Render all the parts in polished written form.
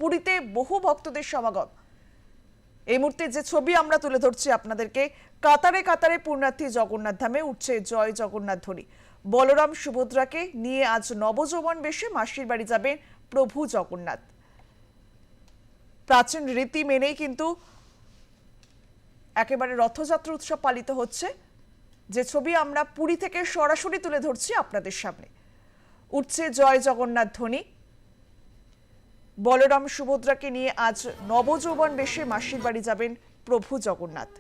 পুরীতে বহু ভক্তদের সমাগম। এই মুহূর্তে যে ছবি আমরা তুলে ধরছি আপনাদেরকে, কাতারে কাতারে পুণ্যার্থী জগন্নাথ ধামে উঠছে জয় জগন্নাথ ধ্বনি। বলরাম সুভদ্রাকে নিয়ে আজ নবযৌবন বেশে মাসির বাড়ি যাবেন প্রভু জগন্নাথ। প্রাচীন রীতি মেনেই কিন্তু একেবারে রথযাত্রা উৎসব পালিত হচ্ছে, যে ছবি আমরা পুরী থেকে সরাসরি তুলে ধরছি আপনাদের সামনে। উঠছে জয় জগন্নাথ ধ্বনি। বলরাম সুভদ্রাকে নিয়ে আজ নবযৌবন বেশে মাসির বাড়ি যাবেন প্রভু জগন্নাথ।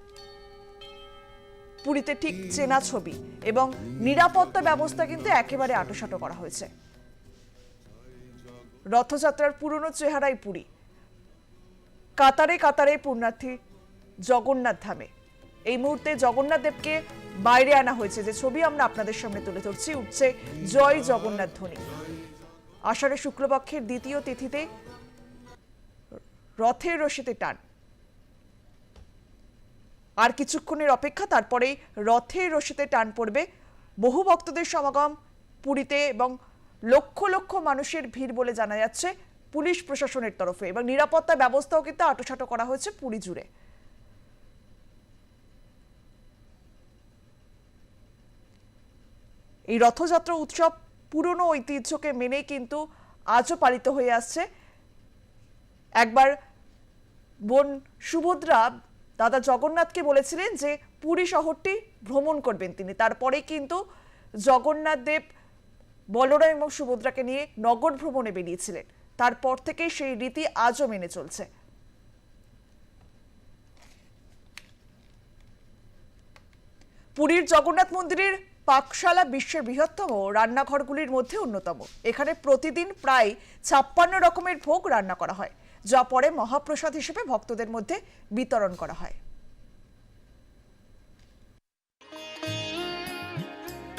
পুরীতে ঠিক চেনা ছবি এবং নিরাপত্তা ব্যবস্থা কিন্তু একেবারে আঁটোসাঁটো করা হয়েছে। রথযাত্রার পুরনো চেহারাই পুরী, কাতারে কাতারে পুণ্যার্থী জগন্নাথ ধামে। এই মুহূর্তে জগন্নাথ দেবকে বাইরে আনা হয়েছে, যে ছবি আমরা আপনাদের সামনে তুলে ধরছি। উঠছে জয় জগন্নাথ ধ্বনি। আষাঢ়ের শুক্লপক্ষের দ্বিতীয় তিথিতে রথের রশিতে টান। আর কিছুক্ষণের অপেক্ষা, তারপরেই রথের রশিতে টান পড়বে। বহু ভক্তদের সমাগম পুরীতে এবং লক্ষ লক্ষ মানুষের ভিড় বলে জানা যাচ্ছে পুলিশ প্রশাসনের তরফে, এবং নিরাপত্তা ব্যবস্থাও কিন্তু আঁটোসাঁটো করা হয়েছে পুরী জুড়ে। এই রথযাত্রা উৎসব পুরনো ঐতিহ্যকে মেনে কিন্তু আজও পালিত হয়ে আসছে। একবার বোন সুভদ্রা দাদা জগন্নাথকে বলেছিলেন যে পুরী শহরটি ভ্রমণ করবেন তিনি, তারপরে কিন্তু জগন্নাথ দেব বলরাম এবং সুভদ্রাকে নিয়ে নগর ভ্রমণে বেরিয়েছিলেন। তারপর থেকে সেই রীতি আজও মেনে চলছে। পুরীর জগন্নাথ মন্দিরের পাকশালা বিশ্বের বৃহত্তম রান্নাঘরগুলির মধ্যে অন্যতম। এখানে প্রতিদিন প্রায় 56 রকমের ভোগ রান্না করা হয়, যা পরে মহাপ্রসাদ হিসেবে ভক্তদের মধ্যে বিতরণ করা হয়।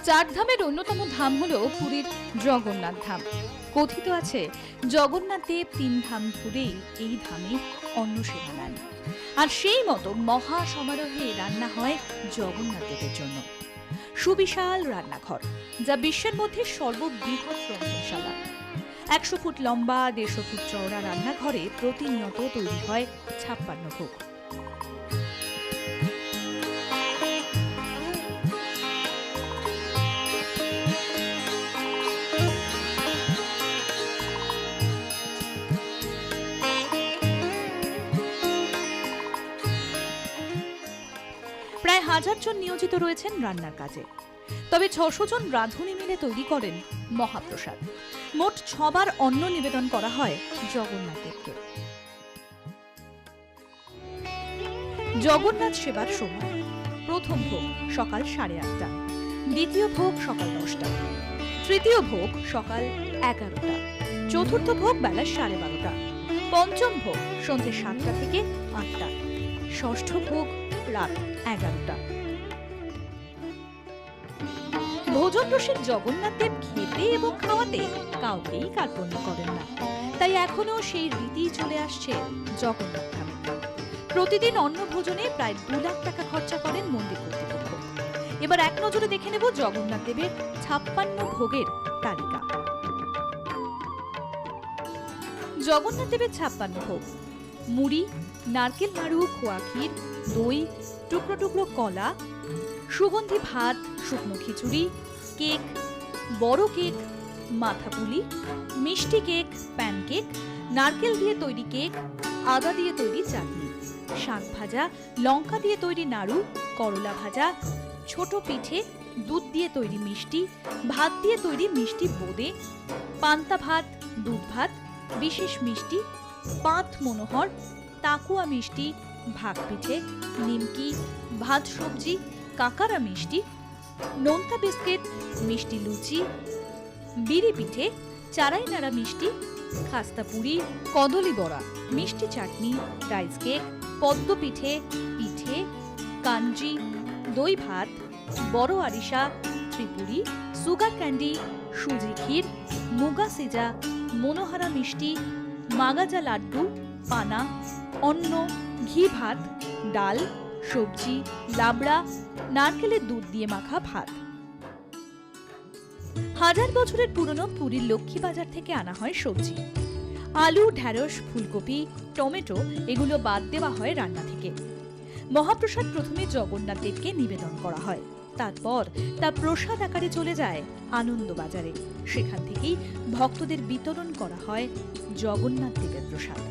চার ধামের অন্যতম ধাম হলো পুরীর জগন্নাথ ধাম। কথিত আছে জগন্নাথ দেব 3 ধাম ঘুরেই এই ধামে অন্ন সেবা নেন, আর সেই মতো মহা সমারোহে রান্না হয় জগন্নাথ দেবের জন্য। সুবিশাল রান্নাঘর, যা বিশ্বের মধ্যে সর্ববৃহৎ রন্ধনশালা। 100 ফুট লম্বা 150 ফুট চওড়া রান্নাঘরে প্রতিনিয়ত তৈরি হয় 56 ভোগ। প্রায় 1000 জন নিয়োজিত রয়েছেন রান্নার কাজে। তবে 600 জন রাঁধুনি মিলে তৈরি করেন মহাপ্রসাদ। মোট 6 বার অন্ন নিবেদন করা হয় জগন্নাথ দেবকে। জগন্নাথ সেবার সময়: প্রথম ভোগ সকাল 8:30টা, দ্বিতীয় ভোগ সকাল 10টা, তৃতীয় ভোগ সকাল 11টা, চতুর্থ ভোগ বেলা 12:30টা, পঞ্চম ভোগ সন্ধ্যে 7টা থেকে 8টা, ষষ্ঠ ভোগ রাত 11টা। ভোজন রসিক জগন্নাথ দেব খেতে এবং খাওয়াতে কাউকেই কার্পণ্য করেন না, তাই এখনো সেই রীতি চলে আসছে জগন্নাথ ধামে। প্রতিদিন অন্ন ভোজনে প্রায় 2 লাখ টাকা খরচা করেন মন্দির কর্তৃপক্ষ। এবার এক নজরে দেখে নেব জগন্নাথ দেবের 56 ভোগের তালিকা। জগন্নাথ দেবের 56 ভোগ: মুড়ি, নারকেল নাড়ু, খোয়া ক্ষীর, দই, টুকরো টুকরো কলা, সুগন্ধি ভাত, শুকনো খিচুড়ি, কেক, বড় কেক, মাথাপুলি, মিষ্টি কেক, প্যানকেক, নারকেল দিয়ে তৈরি কেক, আদা দিয়ে তৈরি চাটনি, শাক ভাজা, লঙ্কা দিয়ে তৈরি নাড়ু, করলা ভাজা, ছোট পিঠে, দুধ দিয়ে তৈরি মিষ্টি, ভাত দিয়ে তৈরি মিষ্টি বোঁদে, পান্তা ভাত, দুধ ভাত, বিশেষ মিষ্টি, পাঁত মনোহর, তাকুয়া মিষ্টি, ভাগ পিঠে, নিমকি, ভাত সবজি, কাকারা মিষ্টি, নোনতা বিস্কিট, মিষ্টি লুচি, বিড়ি পিঠে, চারাই নাড়া মিষ্টি, খাস্তা পুরি, কদলি বড়া, মিষ্টি চাটনি, রাইস কেক, পদ্ম পিঠে, পিঠে, কাঞ্জি, দই ভাত, বড় আরিসা, ত্রিপুরি, সুগার ক্যান্ডি, সুজি ক্ষীর, মুগা সিজা, মনোহারা মিষ্টি, মাগাজা লাড্ডু, পানা, অন্ন, ঘি ভাত, ডাল, সবজি, লাবড়া, নারকেলের দুধ দিয়ে মাখা ভাত। 1000 বছরের পুরনো পুরীর লক্ষ্মী বাজার থেকে আনা হয় সবজি। আলু, ঢ্যাঁড়স, ফুলকপি, টমেটো এগুলো বাদ দেওয়া হয় রান্না থেকে। মহাপ্রসাদ প্রথমে জগন্নাথ দেবকে নিবেদন করা হয়, তারপর তা প্রসাদ আকারে চলে যায় আনন্দবাজারে। সেখান থেকেই ভক্তদের বিতরণ করা হয় জগন্নাথ দেবের প্রসাদ।